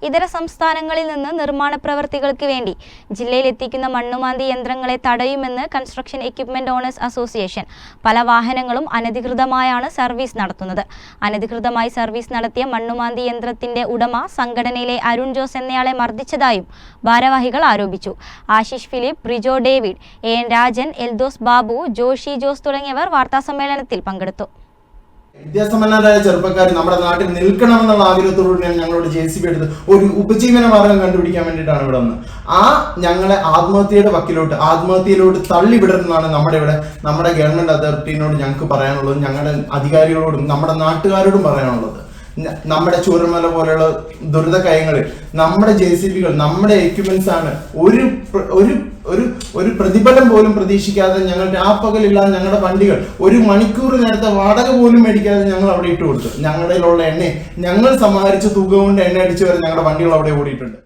ഇതര സംസ്ഥാനങ്ങളിൽ നിന്ന് നിർമ്മാണ പ്രവൃത്തികൾക്ക് വേണ്ടി ജില്ലയിൽ എത്തിക്കുന്ന മണ്ണുമാന്തി യന്ത്രങ്ങളെ തടയുമെന്ന് കൺസ്ട്രക്ഷൻ എക്യുപ്മെന്റ് ഓണേഴ്സ് അസോസിയേഷൻ. പല വാഹനങ്ങളും അനധികൃതമായാണ് സർവീസ് നടത്തുന്നത്. അനധികൃതമായി സർവീസ് നടത്തിയ മണ്ണുമാന്തി യന്ത്രത്തിന്റെ ഉടമ സംഘടനയിലെ അരുൺ ജോസ് എന്നയാളെ മർദ്ദിച്ചതായും ഭാരവാഹികൾ ആരോപിച്ചു. ആശിഷ് ഫിലിപ്പ്, റിജോ ഡേവിഡ്, എൻ രാജൻ, എൽദോസ് ബാബു, ജോഷി ജോസ് തുടങ്ങിയവർ വാർത്താസമ്മേളനത്തിൽ പങ്കെടുത്തു. വിദ്യാസമ്പന്നരായ ചെറുപ്പക്കാർ നമ്മുടെ നാട്ടിൽ നിൽക്കണമെന്നുള്ള ആഗ്രഹത്തോടുകൂടിയാണ് ഞങ്ങളോട് JCB എടുത്ത് ഒരു ഉപജീവന മാർഗം കണ്ടുപിടിക്കാൻ വേണ്ടിയിട്ടാണ് ഇവിടെ വന്നത്. ഞങ്ങളെ ആത്മഹത്യയിലോട്ട് തള്ളിവിടുന്നതാണ് നമ്മുടെ ഗവൺമെന്റ് അതോറിറ്റിനോട് ഞങ്ങൾക്ക് പറയാനുള്ളത്, ഞങ്ങളുടെ അധികാരികളോടും നമ്മുടെ നാട്ടുകാരോടും പറയാനുള്ളത്. നമ്മുടെ ചൂരമല പോലെയുള്ള ദുരിത കയങ്ങളിൽ നമ്മുടെ JCBകൾ, നമ്മുടെ എക്യുപ്മെന്റ്സ് ആണ് ഒരു പ്രതിഫലം പോലും പ്രതീക്ഷിക്കാതെ ഞങ്ങൾ രാപ്പകലില്ലാതെ ഞങ്ങളുടെ വണ്ടികൾ 1 മണിക്കൂർ നേരത്തെ വാടക പോലും മേടിക്കാതെ ഞങ്ങൾ അവിടെ ഇട്ട് കൊടുത്തു. ഞങ്ങളുടെ എണ്ണ ഞങ്ങൾ സമാഹരിച്ച തുക കൊണ്ട് എണ്ണ അടിച്ചു വരെ ഞങ്ങളുടെ വണ്ടികൾ അവിടെ ഓടിയിട്ടുണ്ട്.